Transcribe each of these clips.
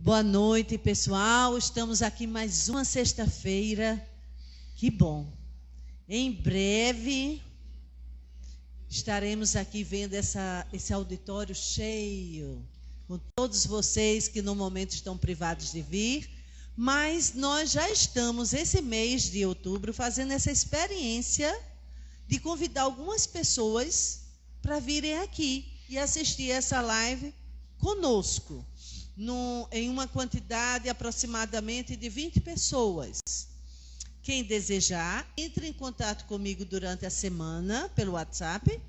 Boa noite, pessoal. Estamos aqui mais uma sexta-feira. Que bom. Em breve estaremos aqui vendo esse auditório cheio, com todos vocês que no momento estão privados de vir. Mas nós já estamos, esse mês de outubro, fazendo essa experiência de convidar algumas pessoas para virem aqui e assistir essa live conosco. Em uma quantidade aproximadamente de 20 pessoas. Quem desejar, entre em contato comigo durante a semana pelo WhatsApp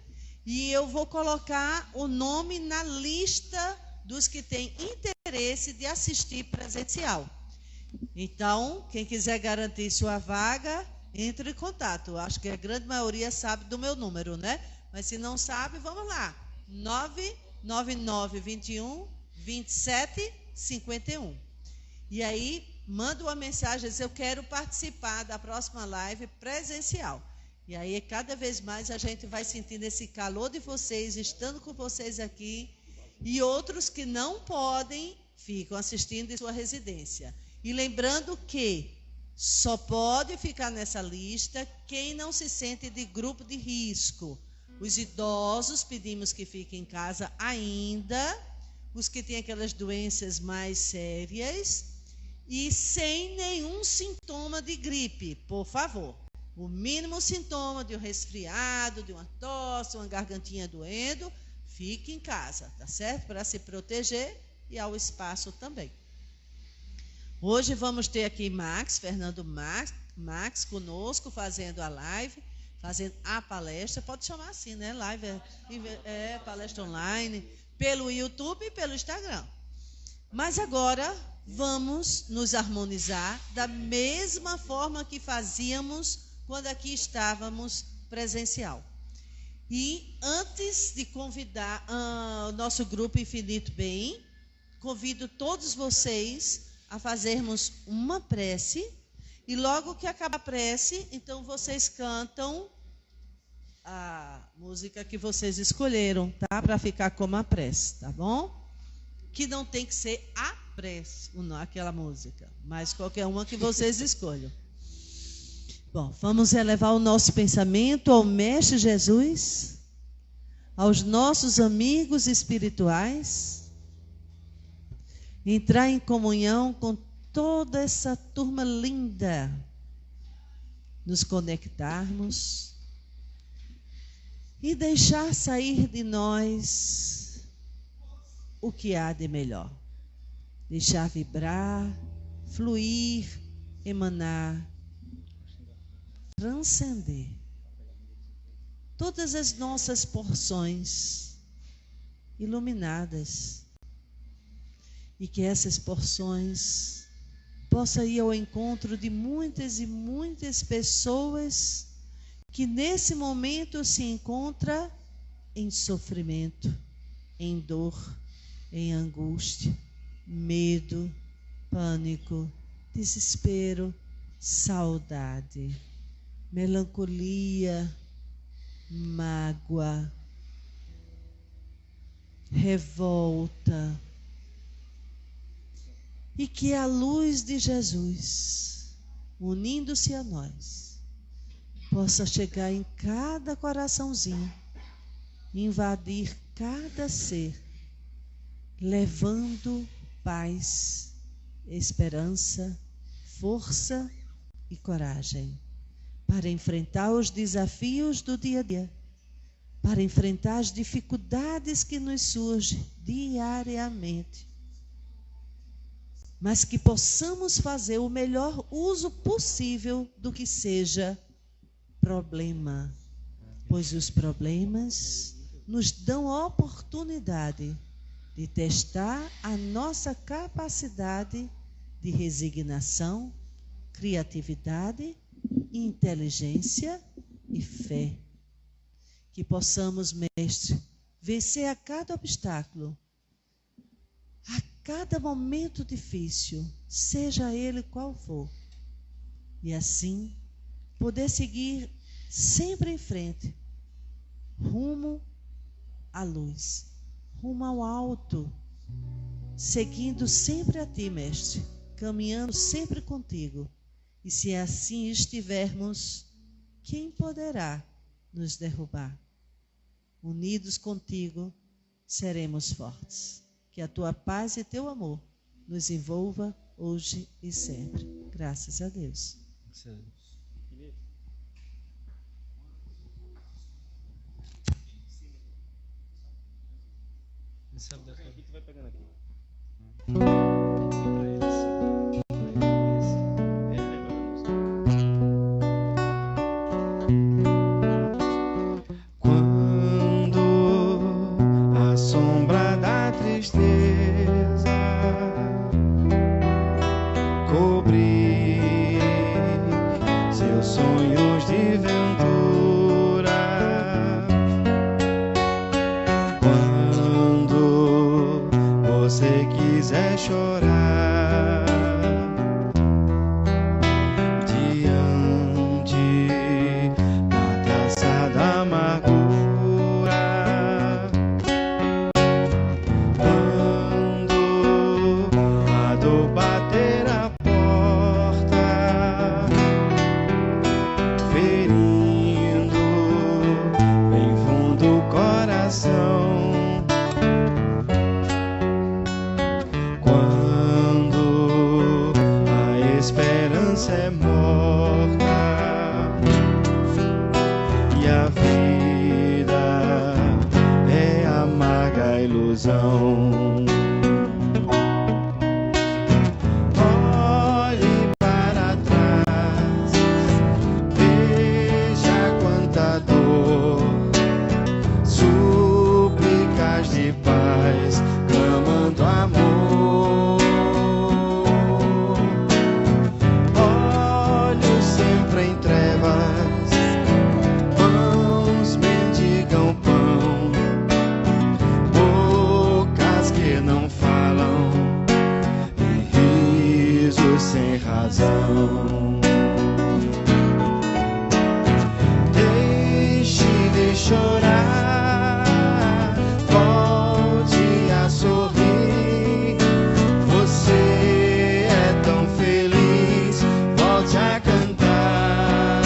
e eu vou colocar o nome na lista dos que têm interesse de assistir presencial. Então, quem quiser garantir sua vaga, entre em contato. Acho que a grande maioria sabe do meu número, né? Mas se não sabe, vamos lá. 99921 2751. E aí, manda uma mensagem, diz, eu quero participar da próxima live presencial. E aí, cada vez mais a gente vai sentindo esse calor de vocês, estando com vocês aqui. E outros que não podem, ficam assistindo em sua residência. E lembrando que só pode ficar nessa lista quem não se sente de grupo de risco. Os idosos pedimos que fiquem em casa ainda, os que têm aquelas doenças mais sérias e sem nenhum sintoma de gripe, por favor. O mínimo sintoma de um resfriado, de uma tosse, uma gargantinha doendo, fique em casa, tá certo? Para se proteger e ao espaço também. Hoje vamos ter aqui Fernando Max conosco, fazendo a live, fazendo a palestra, pode chamar assim, né? Live é palestra online, pelo YouTube e pelo Instagram. Mas agora vamos nos harmonizar da mesma forma que fazíamos quando aqui estávamos presencial. E antes de convidar o nosso grupo Infinito Bem, convido todos vocês a fazermos uma prece. E logo que acabar a prece, então vocês cantam a música que vocês escolheram, tá? Para ficar como a prece, tá bom? Que não tem que ser a prece, não aquela música, mas qualquer uma que vocês escolham. Bom, vamos elevar o nosso pensamento ao Mestre Jesus, aos nossos amigos espirituais, entrar em comunhão com toda essa turma linda, nos conectarmos e deixar sair de nós o que há de melhor. Deixar vibrar, fluir, emanar, transcender todas as nossas porções iluminadas. E que essas porções possam ir ao encontro de muitas e muitas pessoas que nesse momento se encontram em sofrimento, em dor, em angústia, medo, pânico, desespero, saudade, melancolia, mágoa, revolta. E que a luz de Jesus, unindo-se a nós, possa chegar em cada coraçãozinho, invadir cada ser, levando paz, esperança, força e coragem para enfrentar os desafios do dia a dia, para enfrentar as dificuldades que nos surgem diariamente, mas que possamos fazer o melhor uso possível do que seja problema, pois os problemas nos dão a oportunidade de testar a nossa capacidade de resignação, criatividade, inteligência e fé. Que possamos, Mestre, vencer a cada obstáculo, a cada momento difícil, seja ele qual for, e assim poder seguir sempre em frente, rumo à luz, rumo ao alto, seguindo sempre a Ti, Mestre, caminhando sempre contigo. E se assim estivermos, quem poderá nos derrubar? Unidos contigo, seremos fortes. Que a Tua paz e Teu amor nos envolva hoje e sempre. Graças a Deus. Graças a Deus. Aqui tu vai pegando aqui. Quando a sombra da tristeza cobrir seus sonhos de ventura, quando você quiser chorar diante da taça da amargura, quando a dor bater a porta, ferindo bem fundo o coração, quando a esperança é morta e a vida é amarga ilusão. Olhe para trás, veja quanta dor, súplicas de paz, clamando amor. Olhos sempre em trevas, mãos mendigam pão, bocas que não falam e risos sem razão. Deixe de chorar, volte a sorrir. Você é tão feliz, volte a cantar.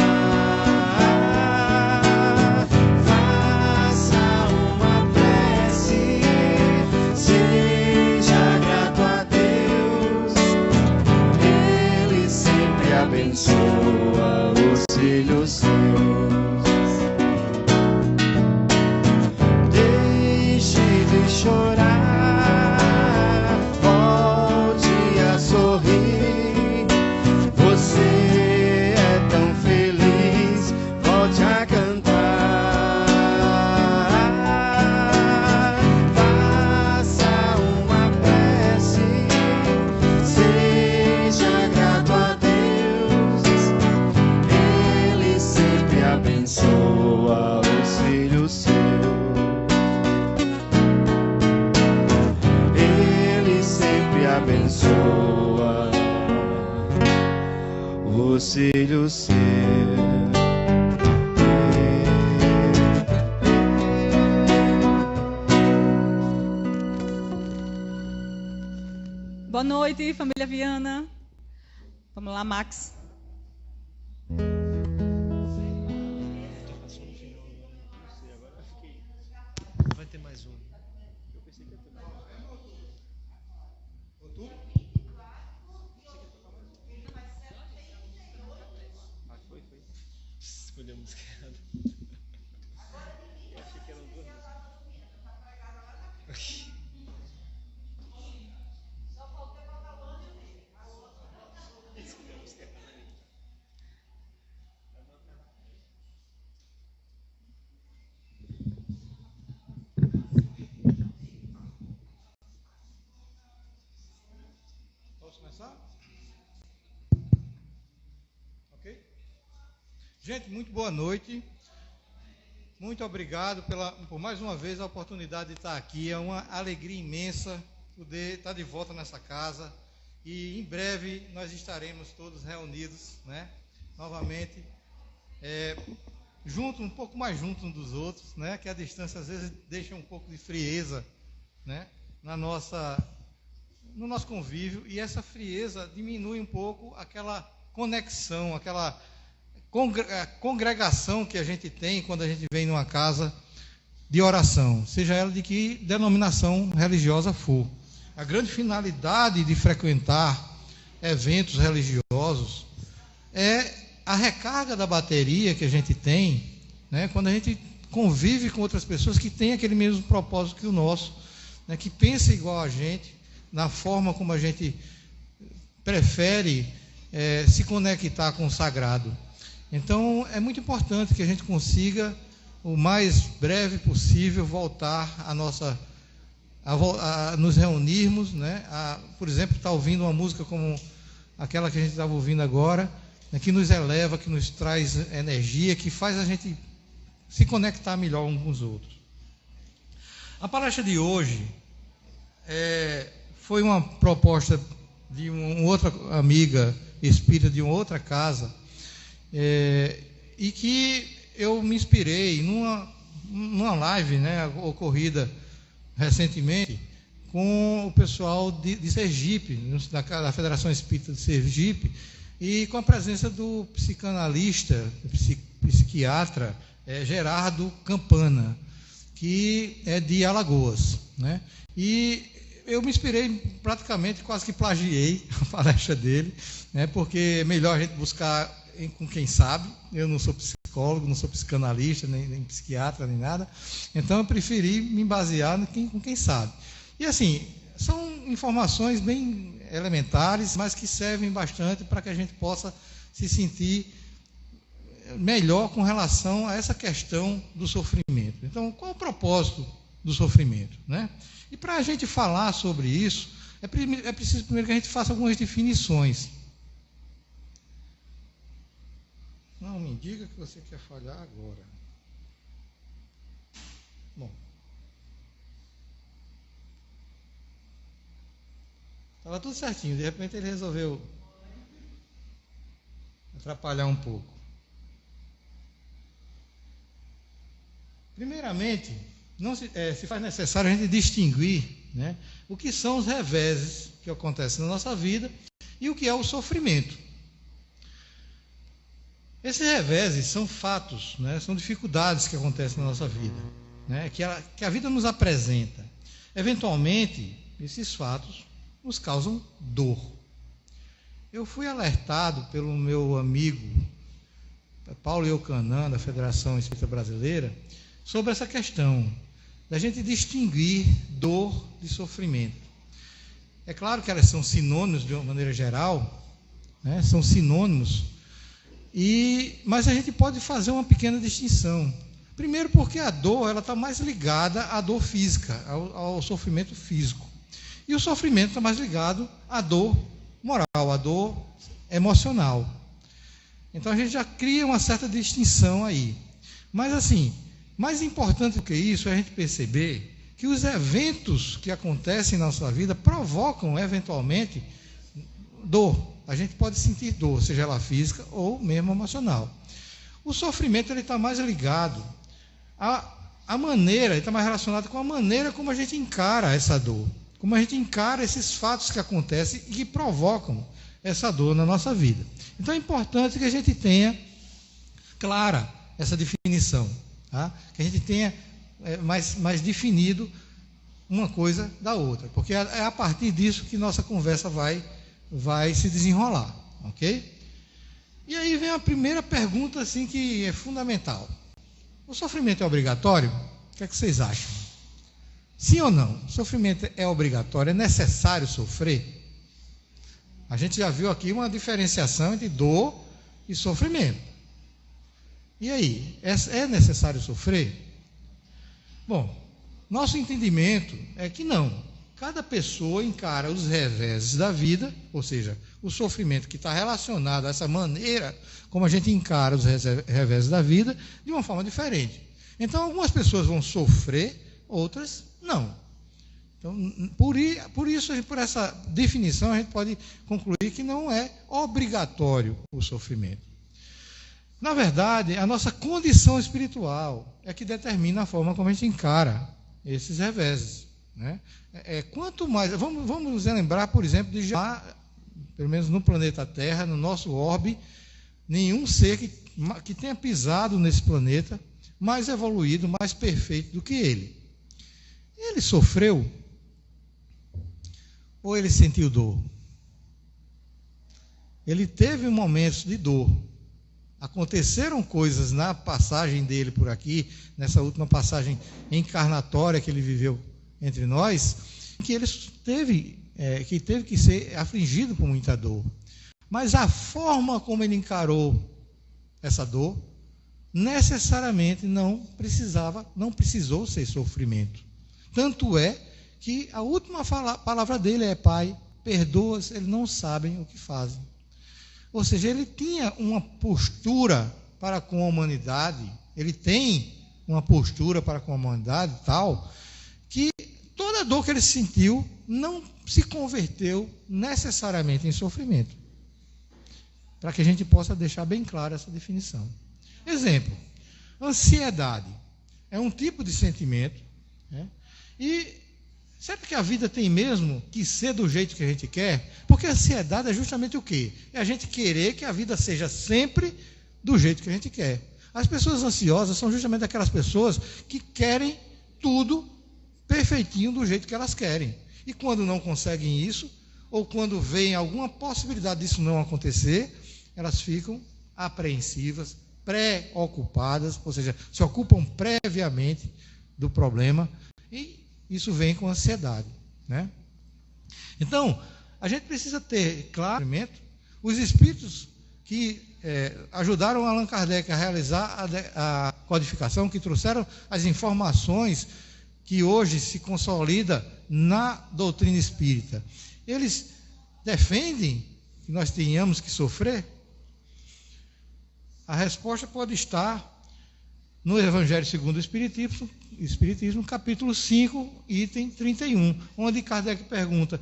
Faça uma prece, seja grato a Deus. Ele sempre abençoa os filhos seus. Deixe de chorar, volte a sorrir. Você é tão feliz, volte a cantar. Faça uma prece, seja grato a Deus. Ele sempre abençoa os filhos seus. Ele sempre abençoa os filhos seus. Boa noite, família Viana. Vamos lá, Max. Vai ter mais um. Escolheu a música errada. Eu achei que eram duas músicas. Posso começar? Ok? Gente, muito boa noite. Muito obrigado por mais uma vez a oportunidade de estar aqui. É uma alegria imensa poder estar de volta nessa casa. E em breve nós estaremos todos reunidos, né? Novamente, junto, um pouco mais junto uns dos outros, né? Que a distância às vezes deixa um pouco de frieza, né? Na nossa no nosso convívio, e essa frieza diminui um pouco aquela conexão, aquela congregação que a gente tem quando a gente vem numa casa de oração, seja ela de que denominação religiosa for. A grande finalidade de frequentar eventos religiosos é a recarga da bateria que a gente tem, né, quando a gente convive com outras pessoas que têm aquele mesmo propósito que o nosso, né, que pensam igual a gente, na forma como a gente prefere se conectar com o sagrado. Então, é muito importante que a gente consiga, o mais breve possível, voltar a nos reunirmos, né? Por exemplo, estar ouvindo uma música como aquela que a gente estava ouvindo agora, né? Que nos eleva, que nos traz energia, que faz a gente se conectar melhor uns com os outros. A palestra de hoje foi uma proposta de uma outra amiga espírita de uma outra casa, e que eu me inspirei numa live, né, ocorrida recentemente com o pessoal de Sergipe, da Federação Espírita de Sergipe, e com a presença do psicanalista, psiquiatra Gerardo Campana, que é de Alagoas, né? E eu me inspirei, praticamente quase que plagiei a palestra dele, né? Porque é melhor a gente buscar com quem sabe. Eu não sou psicólogo, não sou psicanalista, nem psiquiatra, nem nada. Então eu preferi me basear com quem sabe. E assim, são informações bem elementares, mas que servem bastante para que a gente possa se sentir melhor com relação a essa questão do sofrimento. Então, qual é o propósito do sofrimento, né? E para a gente falar sobre isso, é preciso primeiro que a gente faça algumas definições. Não me diga que você quer falhar agora. Bom. Estava tudo certinho, de repente ele resolveu atrapalhar um pouco. Primeiramente, se faz necessário a gente distinguir, né, o que são os reveses que acontecem na nossa vida e o que é o sofrimento. Esses reveses são fatos, né, são dificuldades que acontecem na nossa vida, né, que a vida nos apresenta. Eventualmente, esses fatos nos causam dor. Eu fui alertado pelo meu amigo Paulo Eucanã, da Federação Espírita Brasileira, sobre essa questão da gente distinguir dor de sofrimento. É claro que elas são sinônimos de uma maneira geral, né? São sinônimos, mas a gente pode fazer uma pequena distinção. Primeiro porque a dor está mais ligada à dor física, ao sofrimento físico. E o sofrimento está mais ligado à dor moral, à dor emocional. Então a gente já cria uma certa distinção aí. Mas assim, mais importante do que isso é a gente perceber que os eventos que acontecem na nossa vida provocam, eventualmente, dor. A gente pode sentir dor, seja ela física ou mesmo emocional. O sofrimento está mais ligado à maneira, ele está mais relacionado com a maneira como a gente encara essa dor, como a gente encara esses fatos que acontecem e que provocam essa dor na nossa vida. Então é importante que a gente tenha clara essa definição. Tá? Que a gente tenha mais definido uma coisa da outra, porque é a partir disso que nossa conversa vai se desenrolar, ok? E aí vem a primeira pergunta assim, que é fundamental. O sofrimento é obrigatório? O que é que vocês acham? Sim ou não? O sofrimento é obrigatório? É necessário sofrer? A gente já viu aqui uma diferenciação entre dor e sofrimento. E aí, é necessário sofrer? Bom, nosso entendimento é que não. Cada pessoa encara os reveses da vida, ou seja, o sofrimento que está relacionado a essa maneira como a gente encara os reveses da vida, de uma forma diferente. Então, algumas pessoas vão sofrer, outras não. Então, por essa definição, a gente pode concluir que não é obrigatório o sofrimento. Na verdade, a nossa condição espiritual é que determina a forma como a gente encara esses reveses, né? Quanto mais... Vamos nos lembrar, por exemplo, de já, pelo menos no planeta Terra, no nosso orbe, nenhum ser que tenha pisado nesse planeta mais evoluído, mais perfeito do que ele. Ele sofreu ou ele sentiu dor? Ele teve momentos de dor. Aconteceram coisas na passagem dele por aqui, nessa última passagem encarnatória que ele viveu entre nós, que ele teve que ser afligido por muita dor. Mas a forma como ele encarou essa dor, necessariamente não precisou ser sofrimento. Tanto é que a última palavra dele é: Pai, perdoa-os, eles não sabem o que fazem. Ou seja, ele tinha uma postura para com a humanidade, ele tem uma postura para com a humanidade tal, que toda dor que ele sentiu não se converteu necessariamente em sofrimento. Para que a gente possa deixar bem clara essa definição. Exemplo, ansiedade é um tipo de sentimento, né? E será que a vida tem mesmo que ser do jeito que a gente quer? Porque a ansiedade é justamente o quê? É a gente querer que a vida seja sempre do jeito que a gente quer. As pessoas ansiosas são justamente aquelas pessoas que querem tudo perfeitinho do jeito que elas querem. E quando não conseguem isso, ou quando veem alguma possibilidade disso não acontecer, elas ficam apreensivas, preocupadas, ou seja, se ocupam previamente do problema, e isso vem com ansiedade, né? Então, a gente precisa ter claro os espíritos que ajudaram Allan Kardec a realizar a codificação, que trouxeram as informações que hoje se consolida na doutrina espírita. Eles defendem que nós tenhamos que sofrer? A resposta pode estar no Evangelho segundo o Espiritismo, capítulo 5, item 31, onde Kardec pergunta: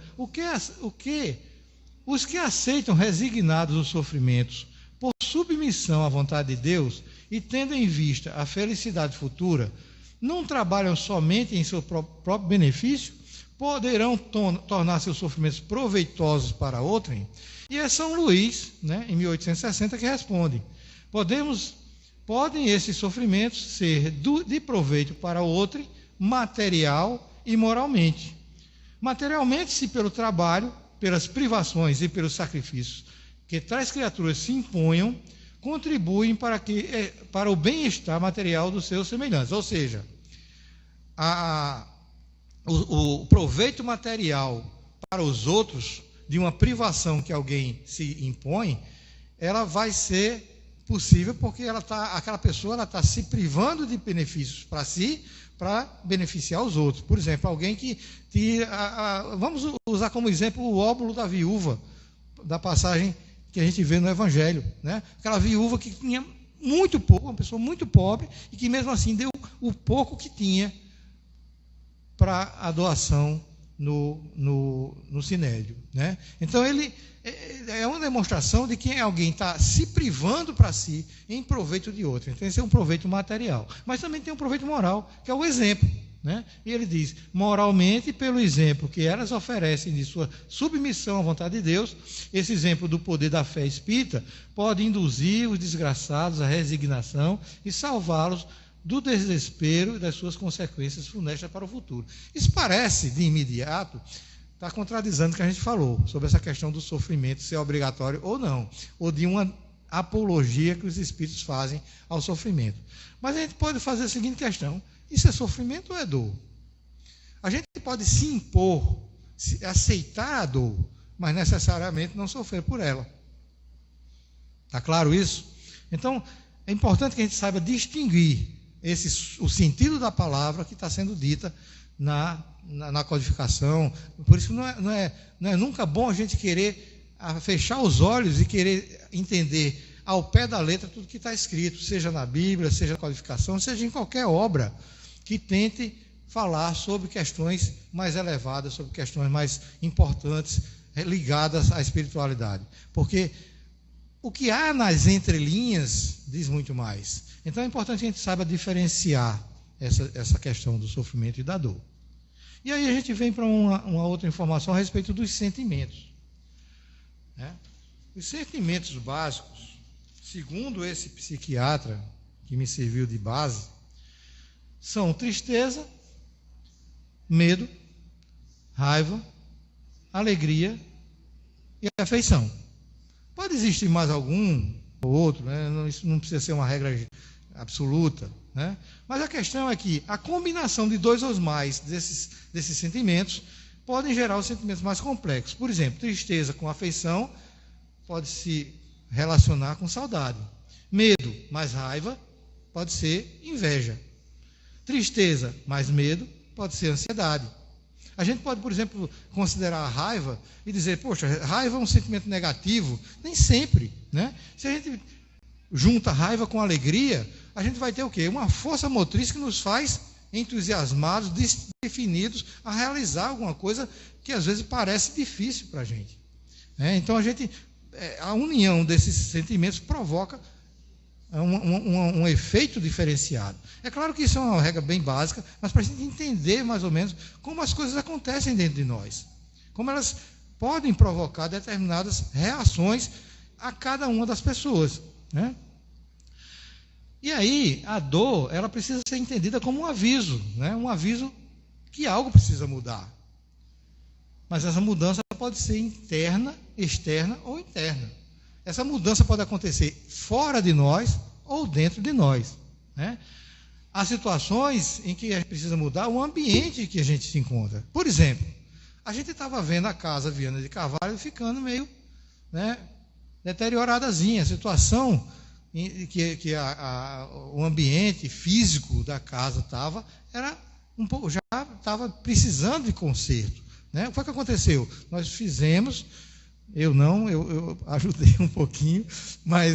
os que aceitam resignados os sofrimentos por submissão à vontade de Deus e tendo em vista a felicidade futura, não trabalham somente em seu próprio benefício? Poderão tornar seus sofrimentos proveitosos para outrem? E é São Luís, né, em 1860, que responde: podem esses sofrimentos ser de proveito para outrem, material e moralmente. Materialmente, se pelo trabalho, pelas privações e pelos sacrifícios que tais criaturas se imponham, contribuem para o bem-estar material dos seus semelhantes. Ou seja, o proveito material para os outros de uma privação que alguém se impõe, ela vai ser possível porque aquela pessoa está se privando de benefícios para si, para beneficiar os outros. Por exemplo, alguém que tira... vamos usar como exemplo o óbolo da viúva, da passagem que a gente vê no Evangelho, né? Aquela viúva que tinha muito pouco, uma pessoa muito pobre, e que mesmo assim deu o pouco que tinha para a doação no sinédrio, né? Então ele é uma demonstração de que alguém está se privando para si em proveito de outro. Então esse é um proveito material, mas também tem um proveito moral, que é o exemplo, né? E ele diz: moralmente, pelo exemplo que elas oferecem de sua submissão à vontade de Deus, esse exemplo do poder da fé espírita pode induzir os desgraçados à resignação e salvá-los do desespero e das suas consequências funestas para o futuro. Isso parece, de imediato, estar contradizendo o que a gente falou sobre essa questão do sofrimento ser obrigatório ou não, ou de uma apologia que os espíritos fazem ao sofrimento. Mas a gente pode fazer a seguinte questão: isso é sofrimento ou é dor? A gente pode se impor, aceitar a dor, mas necessariamente não sofrer por ela. Está claro isso? Então, é importante que a gente saiba distinguir o sentido da palavra que está sendo dita na codificação. Por isso não é nunca bom a gente querer fechar os olhos e querer entender ao pé da letra tudo que está escrito, seja na Bíblia, seja na codificação, seja em qualquer obra que tente falar sobre questões mais elevadas, sobre questões mais importantes ligadas à espiritualidade. Porque o que há nas entrelinhas diz muito mais. Então é importante que a gente saiba diferenciar essa questão do sofrimento e da dor. E aí a gente vem para uma outra informação a respeito dos sentimentos. Né? Os sentimentos básicos, segundo esse psiquiatra que me serviu de base, são tristeza, medo, raiva, alegria e afeição. Pode existir mais algum ou outro, né? Isso não precisa ser uma regra absoluta, né? Mas a questão é que a combinação de dois ou mais desses sentimentos podem gerar os sentimentos mais complexos. Por exemplo, tristeza com afeição pode se relacionar com saudade. Medo mais raiva pode ser inveja. Tristeza mais medo pode ser ansiedade. A gente pode, por exemplo, considerar a raiva e dizer, poxa, raiva é um sentimento negativo. Nem sempre, né? Se a gente junta raiva com alegria, a gente vai ter o quê? Uma força motriz que nos faz entusiasmados, definidos a realizar alguma coisa que às vezes parece difícil para a gente. Então a união desses sentimentos provoca um efeito diferenciado. É claro que isso é uma regra bem básica, mas para a gente entender mais ou menos como as coisas acontecem dentro de nós, como elas podem provocar determinadas reações a cada uma das pessoas, né? E aí a dor, ela precisa ser entendida como um aviso, né? Um aviso que algo precisa mudar. Mas essa mudança pode ser interna, externa ou interna. Essa mudança pode acontecer fora de nós ou dentro de nós, né? Há situações em que a gente precisa mudar o ambiente em que a gente se encontra. Por exemplo, a gente estava vendo a casa Viana de Carvalho ficando meio, né, deterioradazinha. A situação em que o ambiente físico da casa era um pouco, já estava precisando de conserto, né? O que foi que aconteceu? Nós fizemos... Eu ajudei um pouquinho, mas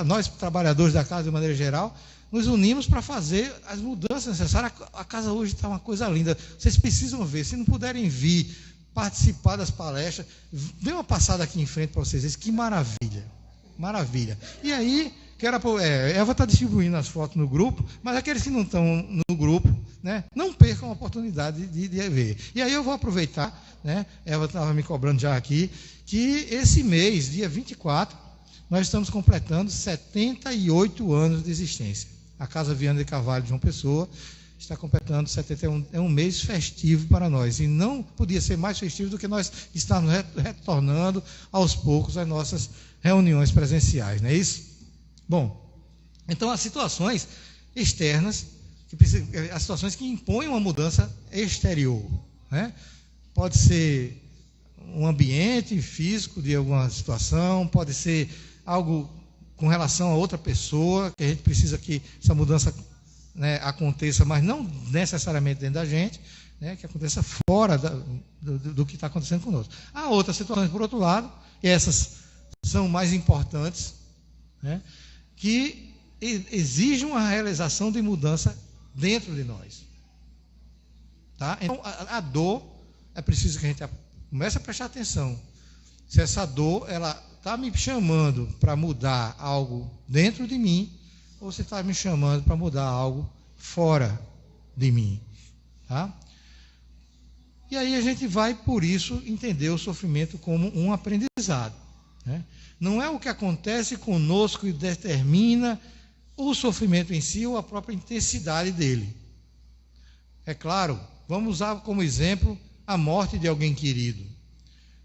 nós, trabalhadores da casa de maneira geral, nos unimos para fazer as mudanças necessárias. A casa hoje está uma coisa linda. Vocês precisam ver. Se não puderem vir participar das palestras, dê uma passada aqui em frente para vocês verem. Que maravilha. Maravilha. E aí, Eva está distribuindo as fotos no grupo, mas aqueles que não estão no grupo, né, não percam a oportunidade de ver. E aí eu vou aproveitar, né, Eva estava me cobrando já aqui, que esse mês, dia 24, nós estamos completando 78 anos de existência. A Casa Viana de Carvalho de João Pessoa está completando 71, é um mês festivo para nós, e não podia ser mais festivo do que nós estarmos retornando aos poucos às nossas reuniões presenciais, não é isso? Bom, então as situações externas, as situações que impõem uma mudança exterior, né? Pode ser um ambiente físico de alguma situação, pode ser algo com relação a outra pessoa, que a gente precisa que essa mudança, né, aconteça, mas não necessariamente dentro da gente, né, que aconteça fora do que está acontecendo conosco. Há outras situações, por outro lado, e essas são mais importantes, né, que exigem a realização de mudança dentro de nós. Tá? Então, a dor, é preciso que a gente comece a prestar atenção. Se essa dor, ela está me chamando para mudar algo dentro de mim, ou se está me chamando para mudar algo fora de mim. Tá? E aí a gente vai, por isso, entender o sofrimento como um aprendizado, né? Não é o que acontece conosco que determina o sofrimento em si ou a própria intensidade dele. É claro, vamos usar como exemplo a morte de alguém querido.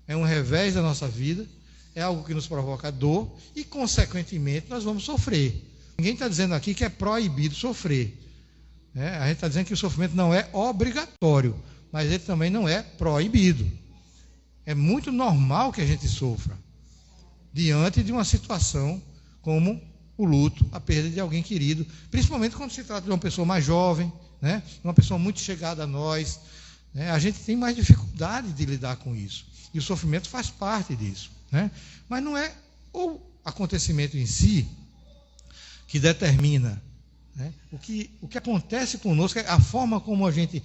É um revés da nossa vida, é algo que nos provoca dor e, consequentemente, nós vamos sofrer. Ninguém está dizendo aqui que é proibido sofrer, né? A gente está dizendo que o sofrimento não é obrigatório, mas ele também não é proibido. É muito normal que a gente sofra diante de uma situação como o luto, a perda de alguém querido, principalmente quando se trata de uma pessoa mais jovem, né? Uma pessoa muito chegada a nós, né? A gente tem mais dificuldade de lidar com isso, e o sofrimento faz parte disso, né? Mas não é o acontecimento em si que determina, né, o que acontece conosco, a forma como a gente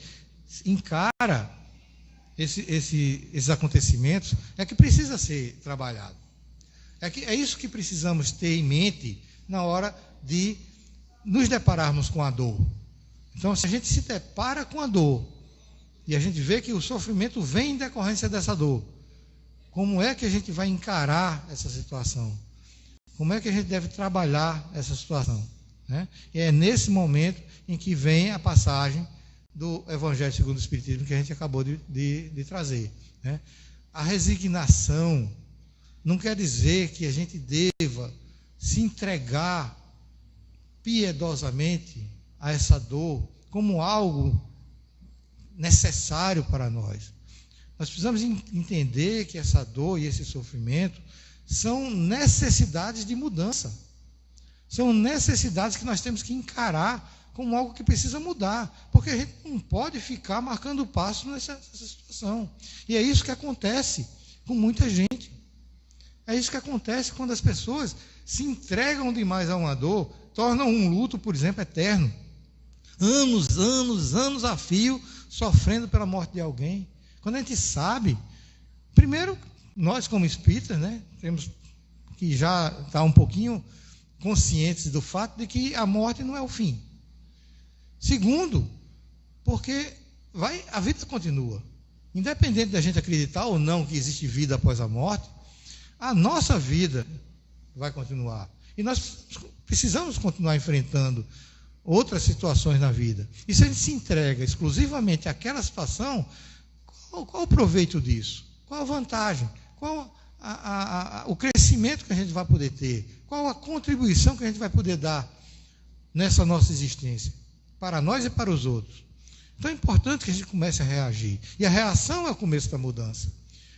encara esses acontecimentos é que precisa ser trabalhado. É isso que precisamos ter em mente na hora de nos depararmos com a dor. Então, se a gente se depara com a dor e a gente vê que o sofrimento vem em decorrência dessa dor, como é que a gente vai encarar essa situação? Como é que a gente deve trabalhar essa situação? Né? E é nesse momento em que vem a passagem do Evangelho segundo o Espiritismo que a gente acabou de trazer. Né? A resignação não quer dizer que a gente deva se entregar piedosamente a essa dor como algo necessário para nós. Nós precisamos entender que essa dor e esse sofrimento são necessidades de mudança. São necessidades que nós temos que encarar como algo que precisa mudar, porque a gente não pode ficar marcando passo nessa situação. E é isso que acontece com muita gente. É isso que acontece quando as pessoas se entregam demais a uma dor, tornam um luto, por exemplo, eterno. Anos a fio, sofrendo pela morte de alguém. Quando a gente sabe, primeiro, nós como espíritas, né, temos que já estar um pouquinho conscientes do fato de que a morte não é o fim. Segundo, porque a vida continua. Independente da gente acreditar ou não que existe vida após a morte, a nossa vida vai continuar. E nós precisamos continuar enfrentando outras situações na vida. E se a gente se entrega exclusivamente àquela situação, qual o proveito disso? Qual a vantagem? Qual o crescimento que a gente vai poder ter? Qual a contribuição que a gente vai poder dar nessa nossa existência? Para nós e para os outros. Então é importante que a gente comece a reagir. E a reação é o começo da mudança.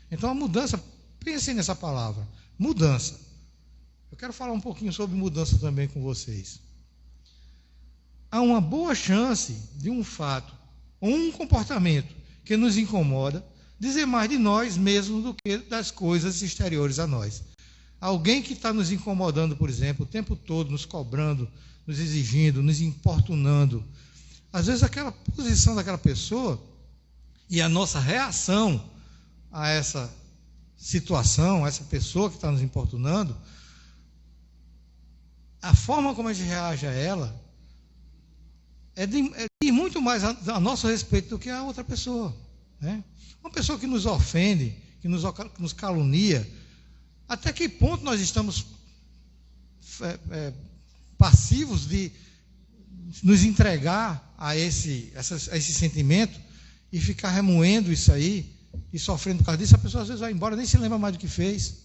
Então a mudança, pensem nessa palavra, mudança. Eu quero falar um pouquinho sobre mudança também com vocês. Há uma boa chance de um fato ou um comportamento que nos incomoda dizer mais de nós mesmos do que das coisas exteriores a nós. Alguém que está nos incomodando, por exemplo, o tempo todo, nos cobrando, nos exigindo, nos importunando. Às vezes aquela posição daquela pessoa e a nossa reação a essa situação, a essa pessoa que está nos importunando, a forma como a gente reage a ela é de muito mais a nosso respeito do que a outra pessoa. Né? Uma pessoa que nos ofende, que nos calunia, até que ponto nós estamos passivos de nos entregar a esse sentimento e ficar remoendo isso aí e sofrendo por causa disso? A pessoa às vezes vai embora, nem se lembra mais do que fez.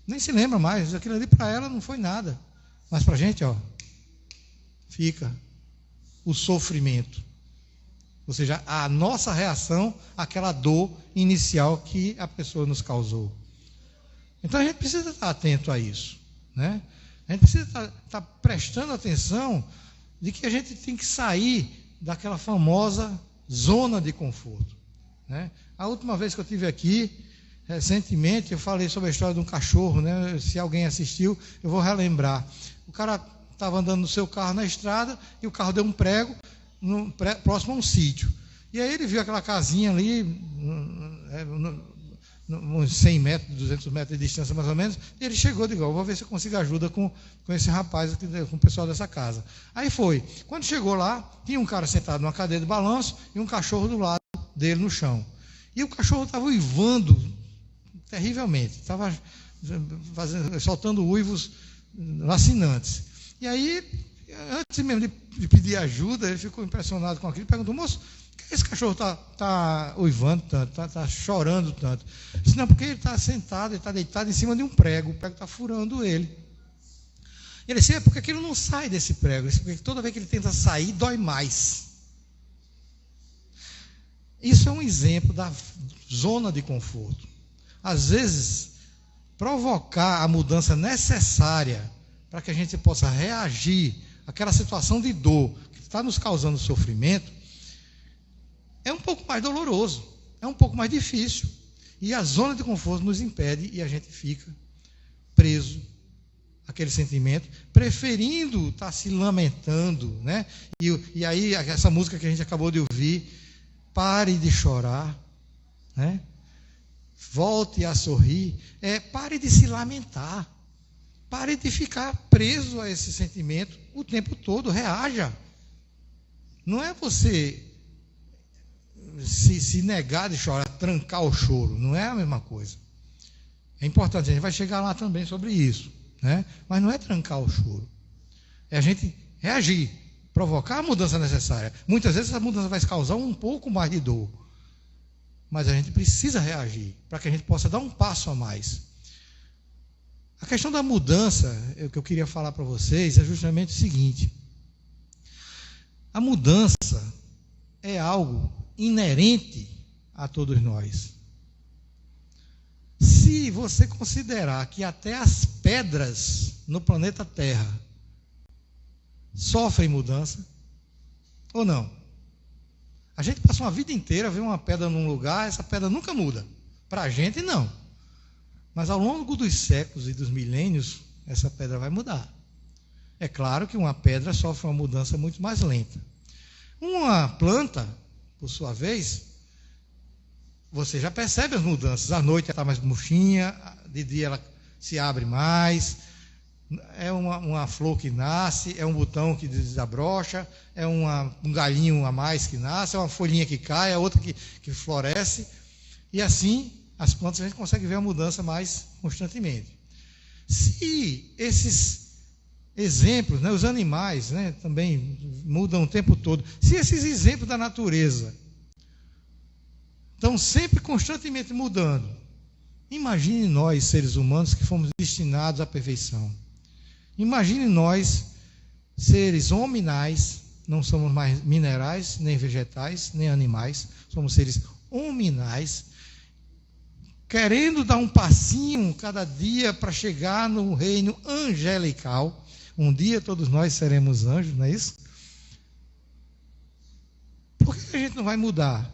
Nem se lembra mais. Aquilo ali para ela não foi nada. Mas para a gente, fica o sofrimento. Ou seja, a nossa reação àquela dor inicial que a pessoa nos causou. Então a gente precisa estar atento a isso. Né? A gente precisa estar prestando atenção de que a gente tem que sair daquela famosa zona de conforto. Né? A última vez que eu estive aqui, recentemente, eu falei sobre a história de um cachorro. Né? Se alguém assistiu, eu vou relembrar. O cara estava andando no seu carro na estrada e o carro deu um prego próximo a um sítio. E aí ele viu aquela casinha ali, uns 100 metros, 200 metros de distância mais ou menos, e ele chegou e disse: vou ver se eu consigo ajuda com esse rapaz, com o pessoal dessa casa. Aí foi. Quando chegou lá, tinha um cara sentado numa cadeira de balanço e um cachorro do lado dele no chão. E o cachorro estava uivando terrivelmente, estava soltando uivos lacinantes. E aí, antes mesmo de pedir ajuda, ele ficou impressionado com aquilo e perguntou: moço, por que esse cachorro está uivando tanto, está chorando tanto? Eu disse: não, porque ele está sentado, ele está deitado em cima de um prego, o prego está furando ele. Ele disse: é porque aquilo não sai desse prego, porque toda vez que ele tenta sair, dói mais. Isso é um exemplo da zona de conforto. Às vezes, provocar a mudança necessária para que a gente possa reagir àquela situação de dor que está nos causando sofrimento, é um pouco mais doloroso, é um pouco mais difícil. E a zona de conforto nos impede e a gente fica preso àquele sentimento, preferindo estar se lamentando. Né? E aí, essa música que a gente acabou de ouvir, pare de chorar, né? Volte a sorrir, pare de se lamentar. Pare de ficar preso a esse sentimento o tempo todo, reaja. Não é você se negar de chorar, trancar o choro. Não é a mesma coisa. É importante, a gente vai chegar lá também sobre isso, né? Mas não é trancar o choro. É a gente reagir, provocar a mudança necessária. Muitas vezes essa mudança vai causar um pouco mais de dor. Mas a gente precisa reagir para que a gente possa dar um passo a mais. A questão da mudança, o que eu queria falar para vocês, é justamente o seguinte. A mudança é algo inerente a todos nós. Se você considerar que até as pedras no planeta Terra sofrem mudança, ou não? A gente passa uma vida inteira, vê uma pedra num lugar, essa pedra nunca muda. Para a gente, não. Mas ao longo dos séculos e dos milênios, essa pedra vai mudar. É claro que uma pedra sofre uma mudança muito mais lenta. Uma planta, por sua vez, você já percebe as mudanças. À noite ela está mais murchinha, de dia ela se abre mais. É uma flor que nasce, é um botão que desabrocha, é um galhinho a mais que nasce, é uma folhinha que cai, é outra que floresce. E assim, as plantas a gente consegue ver a mudança mais constantemente. Se esses exemplos, né, os animais, né, também mudam o tempo todo. Se esses exemplos da natureza estão sempre constantemente mudando, imagine nós, seres humanos, que fomos destinados à perfeição. Imagine nós, seres hominais, não somos mais minerais, nem vegetais, nem animais, somos seres hominais, querendo dar um passinho cada dia para chegar no reino angelical. Um dia todos nós seremos anjos, não é isso? Por que a gente não vai mudar?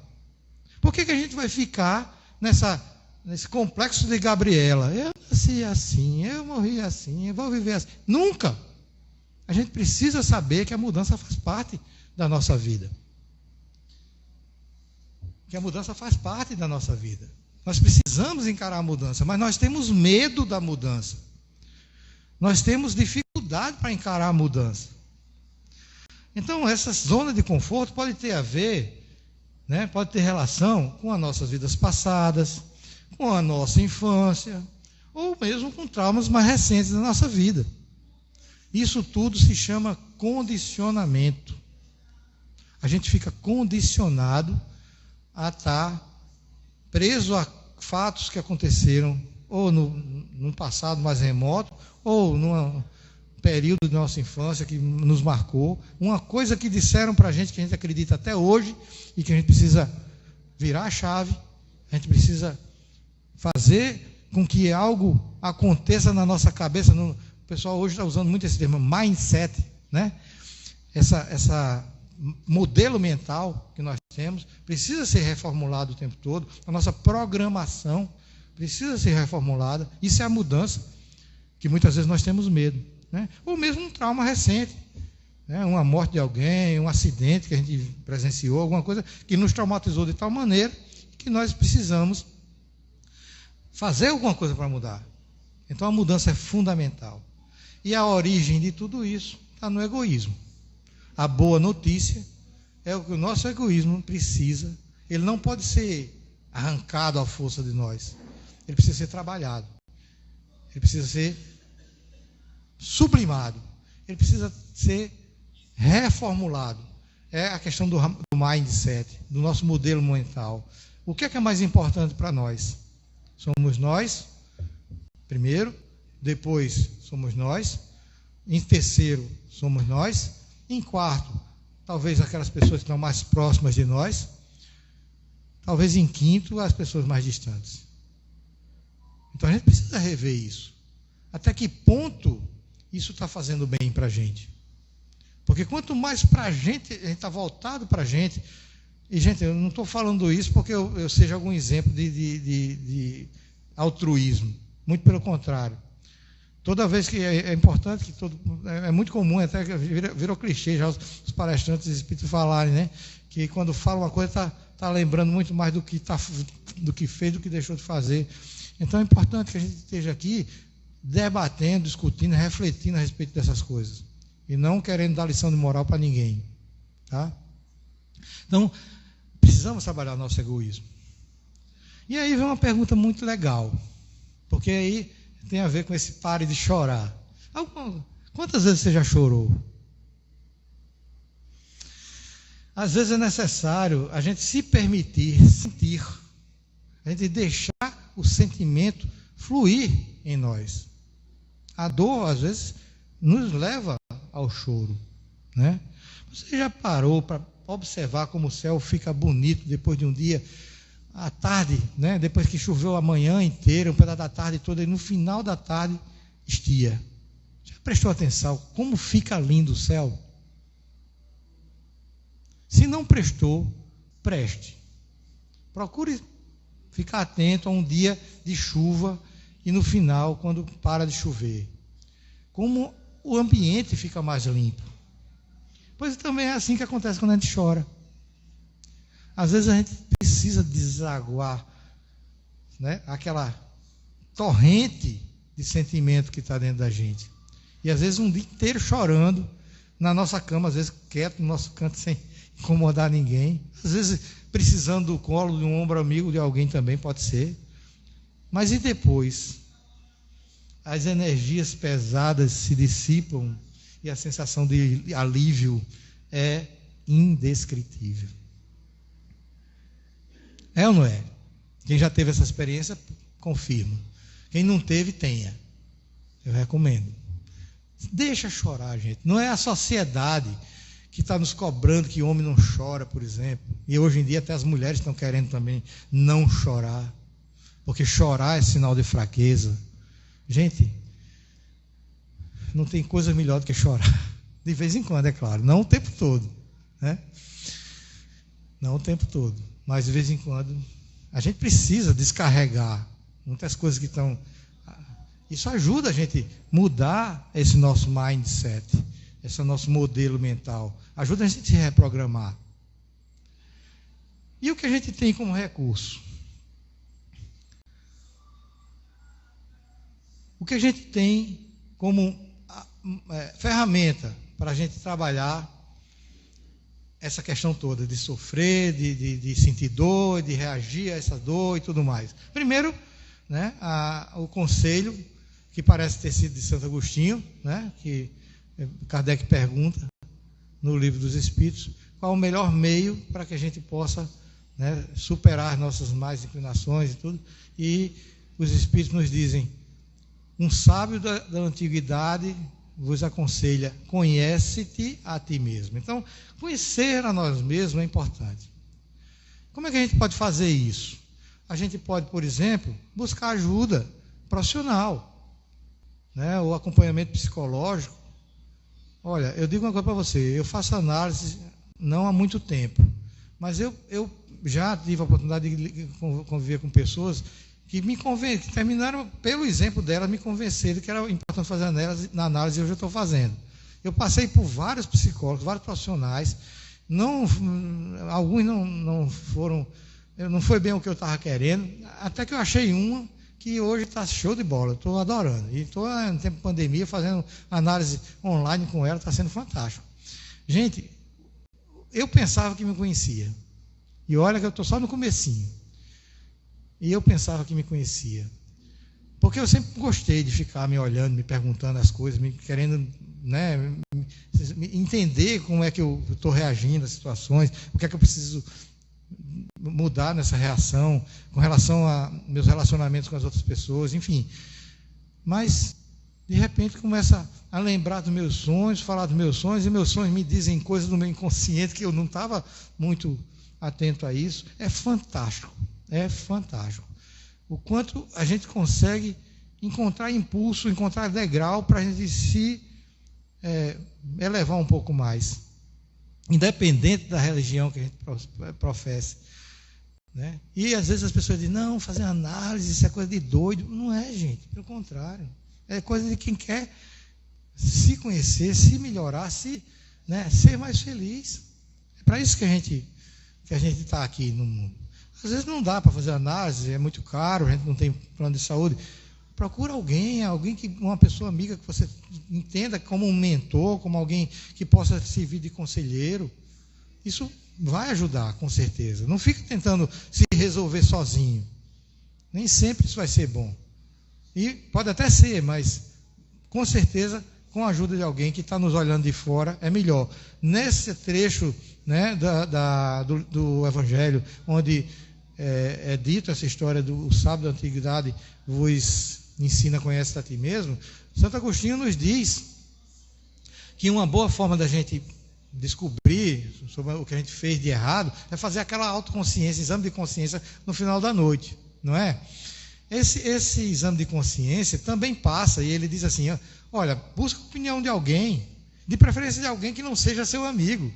Por que a gente vai ficar nesse complexo de Gabriela? Eu nasci assim, eu morri assim, eu vou viver assim. Nunca! A gente precisa saber que a mudança faz parte da nossa vida. Que a mudança faz parte da nossa vida. Nós precisamos encarar a mudança, mas nós temos medo da mudança. Nós temos dificuldade para encarar a mudança. Então, essa zona de conforto pode ter a ver, né, pode ter relação com as nossas vidas passadas, com a nossa infância, ou mesmo com traumas mais recentes da nossa vida. Isso tudo se chama condicionamento. A gente fica condicionado a estar preso a fatos que aconteceram ou num passado mais remoto, ou num período de nossa infância que nos marcou, uma coisa que disseram para a gente que a gente acredita até hoje e que a gente precisa virar a chave, a gente precisa fazer com que algo aconteça na nossa cabeça. O pessoal hoje está usando muito esse termo, mindset, né? Essa modelo mental que nós temos precisa ser reformulado o tempo todo, a nossa programação precisa ser reformulada. Isso é a mudança que muitas vezes nós temos medo, né? Ou mesmo um trauma recente, né? Uma morte de alguém, um acidente que a gente presenciou, alguma coisa que nos traumatizou de tal maneira que nós precisamos fazer alguma coisa para mudar. Então a mudança é fundamental. E a origem de tudo isso está no egoísmo. A boa notícia é o que o nosso egoísmo precisa. Ele não pode ser arrancado à força de nós. Ele precisa ser trabalhado. Ele precisa ser sublimado. Ele precisa ser reformulado. É a questão do mindset, do nosso modelo mental. O que é mais importante para nós? Somos nós, primeiro, depois somos nós, em terceiro somos nós, em quarto, talvez aquelas pessoas que estão mais próximas de nós, talvez em quinto, as pessoas mais distantes. Então a gente precisa rever isso. Até que ponto isso está fazendo bem para a gente? Porque quanto mais para a gente está voltado para a gente. E, gente, eu não estou falando isso porque eu seja algum exemplo de altruísmo. Muito pelo contrário. Toda vez que é importante, é muito comum, até que virou clichê já os palestrantes espíritos falarem, né? Que quando fala uma coisa, está lembrando muito mais do que fez, do que deixou de fazer. Então é importante que a gente esteja aqui debatendo, discutindo, refletindo a respeito dessas coisas. E não querendo dar lição de moral para ninguém. Tá? Então, Precisamos trabalhar o nosso egoísmo. E aí vem uma pergunta muito legal, porque aí tem a ver com esse pare de chorar. Quantas vezes você já chorou? Às vezes é necessário a gente se permitir sentir, a gente deixar o sentimento fluir em nós. A dor, às vezes, nos leva ao choro, né? Você já parou para observar como o céu fica bonito depois de um dia, à tarde, né? Depois que choveu a manhã inteira, um pedaço da tarde toda, e no final da tarde estia. Já prestou atenção como fica lindo o céu? Se não prestou, preste. Procure ficar atento a um dia de chuva e no final, quando para de chover. Como o ambiente fica mais limpo. Pois também é assim que acontece quando a gente chora. Às vezes a gente precisa desaguar, né, aquela torrente de sentimento que está dentro da gente. E às vezes um dia inteiro chorando na nossa cama, às vezes quieto no nosso canto sem incomodar ninguém. Às vezes precisando do colo, de um ombro amigo de alguém também, pode ser. Mas e depois? As energias pesadas se dissipam e a sensação de alívio é indescritível. É ou não é? Quem já teve essa experiência, confirma. Quem não teve, tenha. Eu recomendo. Deixa chorar, gente. Não é a sociedade que está nos cobrando que o homem não chora, por exemplo. E hoje em dia até as mulheres estão querendo também não chorar. Porque chorar é sinal de fraqueza. Gente, não tem coisa melhor do que chorar. De vez em quando, é claro. Não o tempo todo, né? Não o tempo todo. Mas de vez em quando a gente precisa descarregar muitas coisas que estão... Isso ajuda a gente mudar esse nosso mindset, esse nosso modelo mental. Ajuda a gente a se reprogramar. E o que a gente tem como recurso? O que a gente tem como ferramenta para a gente trabalhar essa questão toda de sofrer, de sentir dor, de reagir a essa dor e tudo mais. Primeiro, né, o conselho, que parece ter sido de Santo Agostinho, né, que Kardec pergunta no Livro dos Espíritos, qual o melhor meio para que a gente possa, né, superar nossas más inclinações e tudo. E os Espíritos nos dizem: um sábio da antiguidade vos aconselha, conhece-te a ti mesmo. Então, conhecer a nós mesmos é importante. Como é que a gente pode fazer isso? A gente pode, por exemplo, buscar ajuda profissional, né? O acompanhamento psicológico. Olha, eu digo uma coisa para você, eu faço análise não há muito tempo, mas eu já tive a oportunidade de conviver com pessoas que que terminaram, pelo exemplo dela, me convenceram que era importante fazer análise e eu já estou fazendo. Eu passei por vários psicólogos, vários profissionais, alguns não foram, não foi bem o que eu estava querendo, até que eu achei uma que hoje está show de bola, estou adorando. E estou, no tempo de pandemia, fazendo análise online com ela, está sendo fantástico. Gente, eu pensava que me conhecia, e olha que eu estou só no comecinho. E eu pensava que me conhecia. Porque eu sempre gostei de ficar me olhando, me perguntando as coisas, me querendo, né, entender como é que eu estou reagindo às situações, o que é que eu preciso mudar nessa reação, com relação a meus relacionamentos com as outras pessoas, enfim. Mas, de repente, começa a lembrar dos meus sonhos, falar dos meus sonhos, e meus sonhos me dizem coisas do meu inconsciente que eu não estava muito atento a isso. É fantástico. É fantástico. O quanto a gente consegue encontrar impulso, encontrar degrau para a gente se elevar um pouco mais. Independente da religião que a gente professa. Né? E às vezes as pessoas dizem, não, fazer análise, isso é coisa de doido. Não é, gente, pelo contrário. É coisa de quem quer se conhecer, se melhorar, né, ser mais feliz. É para isso que a gente está aqui no mundo. Às vezes não dá para fazer análise, é muito caro, a gente não tem plano de saúde. Procura alguém uma pessoa amiga que você entenda como um mentor, como alguém que possa servir de conselheiro, isso vai ajudar, com certeza. Não fica tentando se resolver sozinho. Nem sempre isso vai ser bom. E pode até ser, mas com certeza, com a ajuda de alguém que está nos olhando de fora, é melhor. Nesse trecho, né, do Evangelho, onde é dito essa história do sábio da antiguidade vos ensina, conhece a ti mesmo, Santo Agostinho nos diz que uma boa forma da gente descobrir sobre o que a gente fez de errado é fazer aquela autoconsciência, exame de consciência no final da noite, não é? Esse exame de consciência também passa, e ele diz assim, olha, busca a opinião de alguém, de preferência de alguém que não seja seu amigo,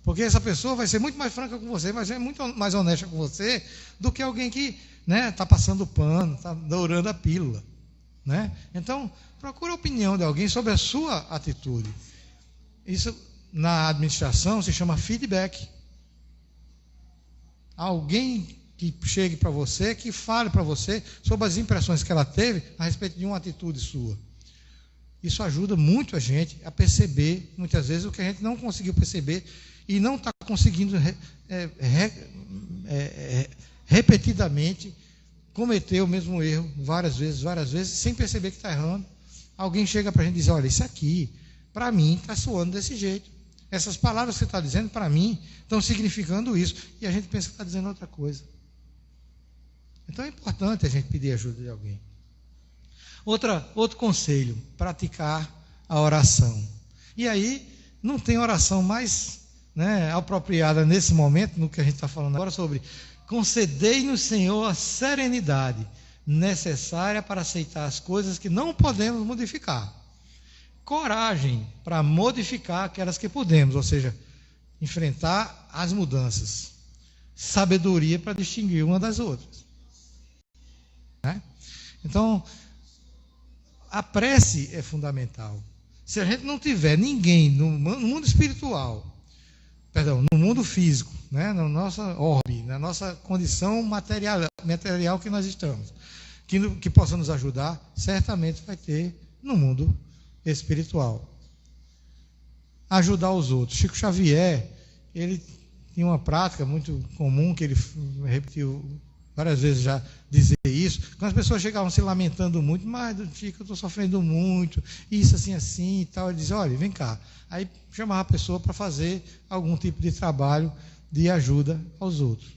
porque essa pessoa vai ser muito mais franca com você, vai ser muito mais honesta com você, do que alguém que está passando pano, está dourando a pílula, né? Então, procura a opinião de alguém sobre a sua atitude. Isso, na administração, se chama feedback. Alguém que chegue para você, que fale para você sobre as impressões que ela teve a respeito de uma atitude sua. Isso ajuda muito a gente a perceber, muitas vezes, o que a gente não conseguiu perceber e não está conseguindo repetidamente cometer o mesmo erro várias vezes, sem perceber que está errando. Alguém chega para a gente e diz, olha, isso aqui, para mim, está soando desse jeito. Essas palavras que você está dizendo, para mim, estão significando isso. E a gente pensa que está dizendo outra coisa. Então é importante a gente pedir ajuda de alguém. Outro conselho, praticar a oração. E aí, não tem oração mais apropriada nesse momento, no que a gente está falando agora, sobre concedei-nos, Senhor, a serenidade necessária para aceitar as coisas que não podemos modificar. Coragem para modificar aquelas que podemos, ou seja, enfrentar as mudanças. Sabedoria para distinguir uma das outras. Né? Então, a prece é fundamental. Se a gente não tiver ninguém no mundo espiritual, no mundo físico, na nossa orbe, na nossa condição material que nós estamos, que possa nos ajudar, certamente vai ter no mundo espiritual. Ajudar os outros. Chico Xavier, ele tinha uma prática muito comum, que ele repetiu várias vezes já dizer isso, quando as pessoas chegavam se lamentando muito, mas Chico, eu estou sofrendo muito, isso assim e tal, ele dizia, olha, vem cá. Aí chamava a pessoa para fazer algum tipo de trabalho de ajuda aos outros.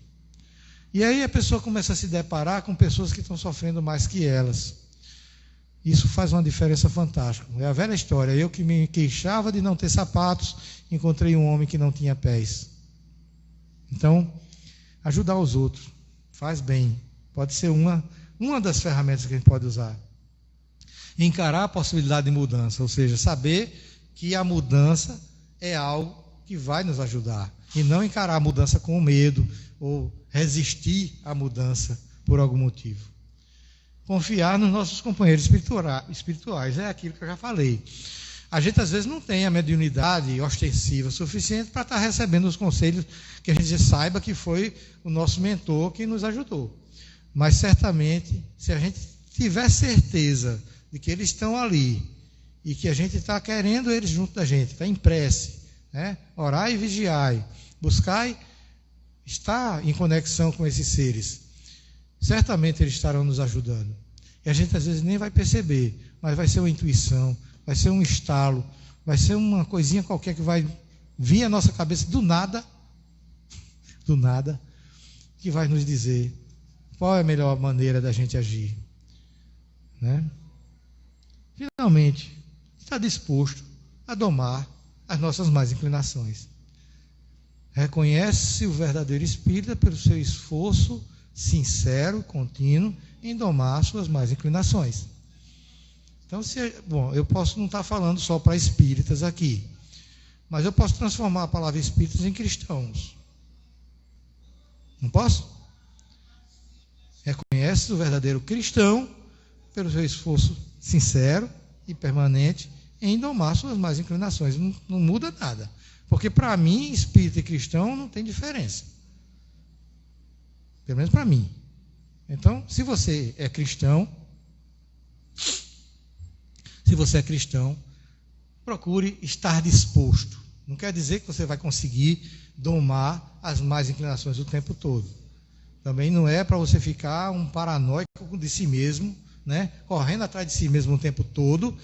E aí a pessoa começa a se deparar com pessoas que estão sofrendo mais que elas. Isso faz uma diferença fantástica. É a velha história, eu que me queixava de não ter sapatos, encontrei um homem que não tinha pés. Então, ajudar os outros faz bem. Pode ser uma das ferramentas que a gente pode usar. Encarar a possibilidade de mudança, ou seja, saber que a mudança é algo que vai nos ajudar. E não encarar a mudança com medo ou resistir à mudança por algum motivo. Confiar nos nossos companheiros espirituais, é aquilo que eu já falei. A gente às vezes não tem a mediunidade ostensiva suficiente para estar recebendo os conselhos que a gente saiba que foi o nosso mentor que nos ajudou. Mas certamente, se a gente tiver certeza de que eles estão ali e que a gente está querendo eles junto da gente, está em prece, orai e vigiai, buscai estar em conexão com esses seres, certamente eles estarão nos ajudando. E a gente às vezes nem vai perceber, mas vai ser uma intuição, vai ser um estalo, vai ser uma coisinha qualquer que vai vir à nossa cabeça do nada, que vai nos dizer qual é a melhor maneira da gente agir. Finalmente, está disposto a domar as nossas más inclinações. Reconhece o verdadeiro espírita pelo seu esforço sincero, contínuo, em domar suas más inclinações. Então, eu posso não estar falando só para espíritas aqui, mas eu posso transformar a palavra espíritas em cristãos. Não posso? Reconhece o verdadeiro cristão pelo seu esforço sincero e permanente em domar suas más inclinações. Não muda nada. Porque para mim, espírita e cristão não tem diferença. Pelo menos para mim. Então, se você é cristão, procure estar disposto, Não quer dizer que você vai conseguir domar as más inclinações o tempo todo. Também não é para você ficar um paranoico de si mesmo, né? Correndo atrás de si mesmo o tempo todo,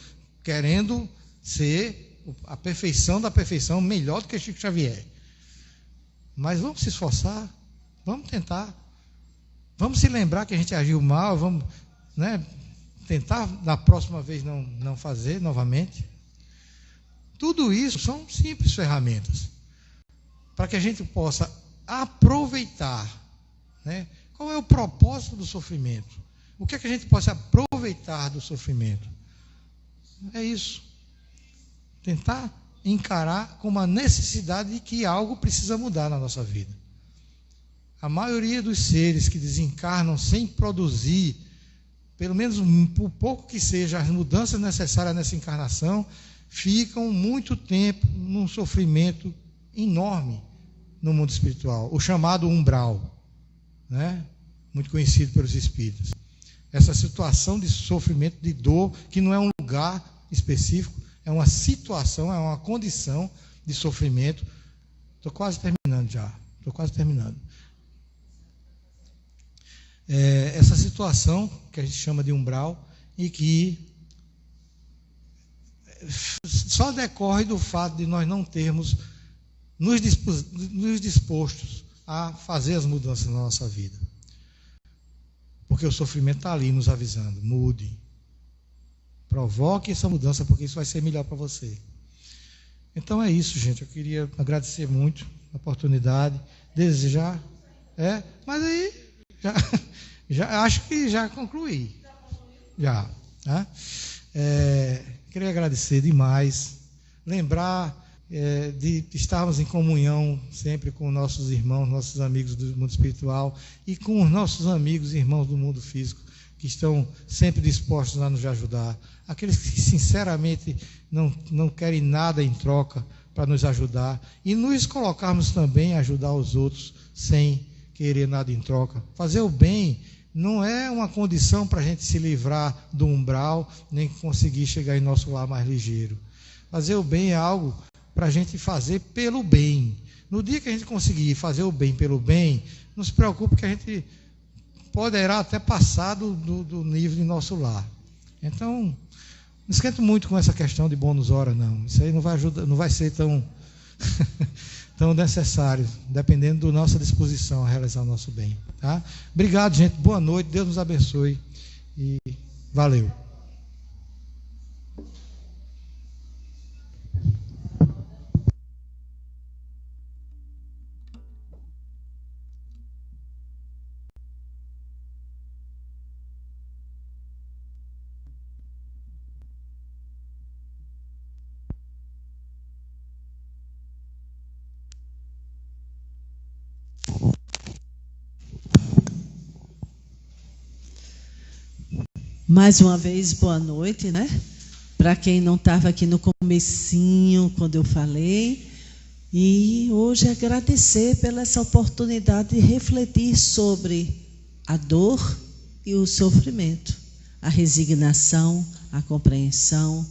querendo ser a perfeição da perfeição, melhor do que Chico Xavier. Mas vamos se esforçar, vamos tentar, vamos se lembrar que a gente agiu mal, vamos, né, tentar na próxima vez não fazer novamente. Tudo isso são simples ferramentas para que a gente possa aproveitar, né? Qual é o propósito do sofrimento? O que é que a gente possa aproveitar do sofrimento? É isso. Tentar encarar como a necessidade de que algo precisa mudar na nossa vida. A maioria dos seres que desencarnam sem produzir, pelo menos por pouco que seja, as mudanças necessárias nessa encarnação, ficam muito tempo num sofrimento enorme no mundo espiritual, o chamado umbral, né? Muito conhecido pelos espíritas. Essa situação de sofrimento, de dor, que não é um lugar específico, é uma situação, é uma condição de sofrimento. Estou quase terminando já. Essa situação que a gente chama de umbral e que só decorre do fato de nós não termos nos dispostos a fazer as mudanças na nossa vida. Porque o sofrimento está ali nos avisando. Mude. Provoque essa mudança, porque isso vai ser melhor para você. Então é isso, gente. Eu queria agradecer muito a oportunidade, desejar. Mas aí, já acho que já concluí. Já. Tá? Queria agradecer demais. Lembrar de estarmos em comunhão sempre com nossos irmãos, nossos amigos do mundo espiritual e com os nossos amigos e irmãos do mundo físico, que estão sempre dispostos a nos ajudar. Aqueles que sinceramente não querem nada em troca para nos ajudar. E nos colocarmos também a ajudar os outros sem querer nada em troca. Fazer o bem não é uma condição para a gente se livrar do umbral, nem conseguir chegar em nosso lar mais ligeiro. Fazer o bem é algo para a gente fazer pelo bem. No dia que a gente conseguir fazer o bem pelo bem, não se preocupe que a gente poderá até passar do nível de nosso lar. Então, não esquente muito com essa questão de bônus hora, não. Isso aí não vai ajudar, não vai ser tão, tão necessário, dependendo da nossa disposição a realizar o nosso bem. Tá? Obrigado, gente. Boa noite. Deus nos abençoe. E valeu. Mais uma vez, boa noite, né? Para quem não estava aqui no comecinho, quando eu falei. E hoje agradecer pela essa oportunidade de refletir sobre a dor e o sofrimento, a resignação, a compreensão.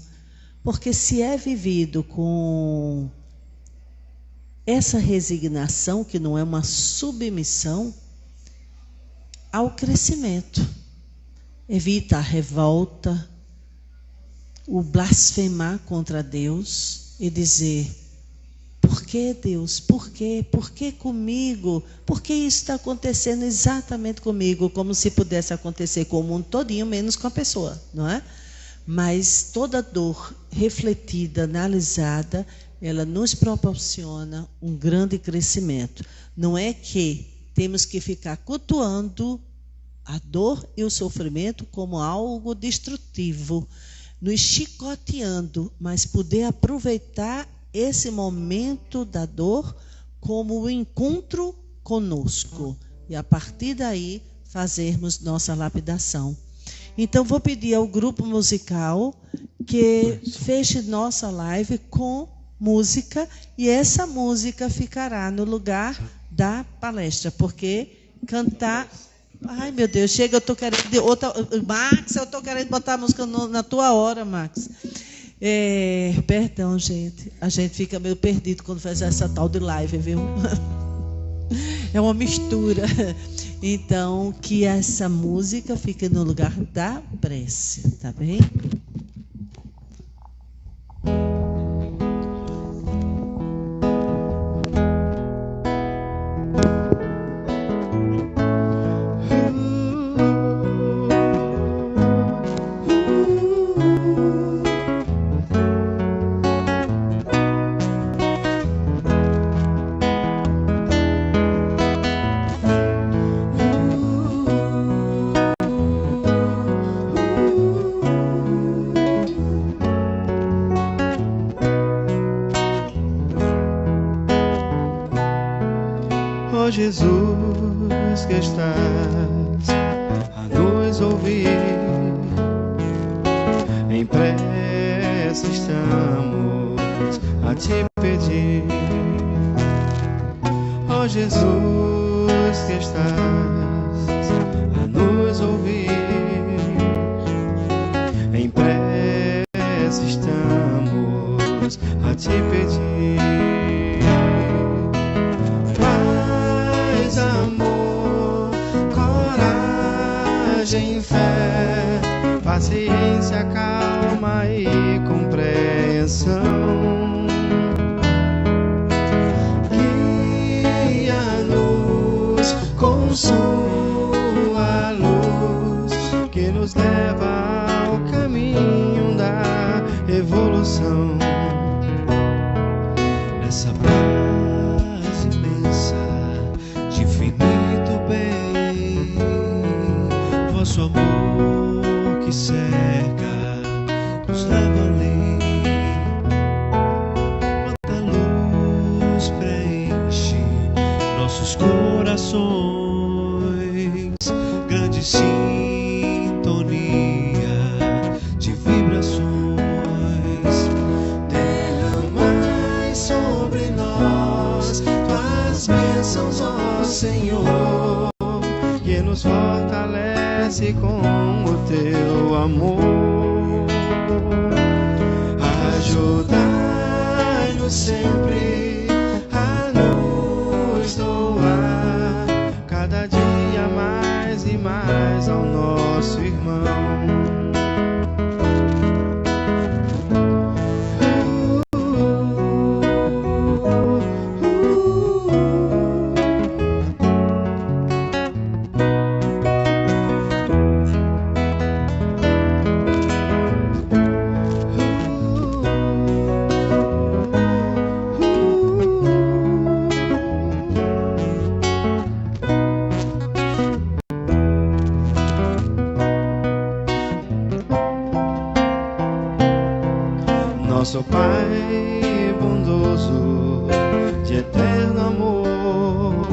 Porque se é vivido com essa resignação, que não é uma submissão, ao crescimento. Evita a revolta, o blasfemar contra Deus e dizer: por que Deus? Por quê? Por que comigo? Por que isso está acontecendo exatamente comigo? Como se pudesse acontecer com o mundo todinho, menos com a pessoa, não é? Mas toda dor refletida, analisada, ela nos proporciona um grande crescimento. Não é que temos que ficar cultuando a dor e o sofrimento como algo destrutivo, nos chicoteando, mas poder aproveitar esse momento da dor como um encontro conosco. E a partir daí, fazermos nossa lapidação. Então, vou pedir ao grupo musical que feche nossa live com música, e essa música ficará no lugar da palestra, porque cantar... Ai, meu Deus, chega, eu estou querendo... Max, eu estou querendo botar a música na tua hora, Max. Perdão, gente. A gente fica meio perdido quando faz essa tal de live, viu? É uma mistura. Então, que essa música fique no lugar da prece, tá bem? Ó Jesus, que estás a nos ouvir, em prece estamos a te pedir. Ó Jesus, que estás a nos ouvir, em prece estamos a te pedir. Amor, coragem, fé, paciência, calma e compreensão. Guia-nos com sua luz, que nos leva ao caminho da evolução. Nessa paz imensa, de infinito bem, vosso amor que cerca nos leva além. Quanta luz preenche nossos corações, grande sintonia de vibrações. Derramai sobre nós tuas bênçãos, ó Senhor, que nos fortalece com o teu amor. Ajudai-nos sempre a nos doar cada dia mais e mais ao nosso irmão. Nosso Pai bondoso, de eterno amor,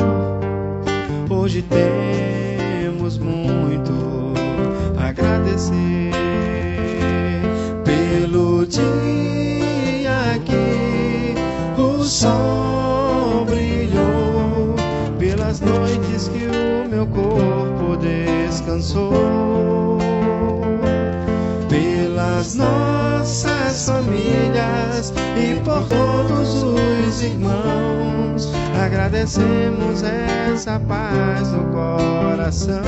hoje temos muito a agradecer pelo dia que o sol brilhou, pelas noites que o meu corpo descansou, pelas nossas famílias e por todos os irmãos. Agradecemos essa paz no coração.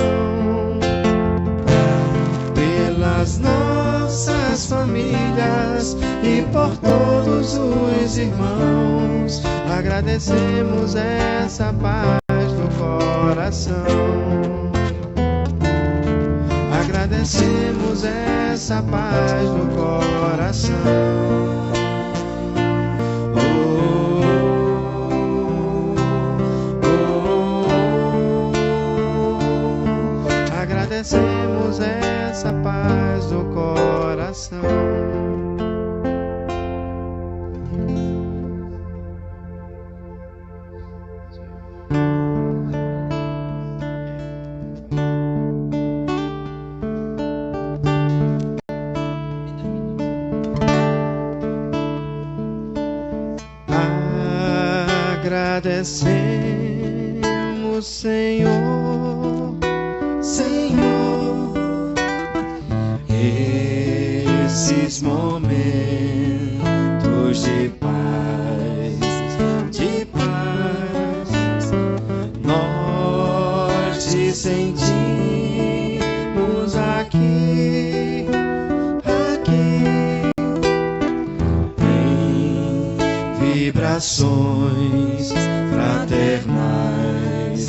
Pelas nossas famílias e por todos os irmãos. Agradecemos essa paz no coração. Agradecemos essa paz no coração. Oh, oh, oh. Agradecemos essa paz no coração. Agradecemos, Senhor, Senhor, esse nesses momentos de paz, nós te sentimos aqui, em vibrações fraternais,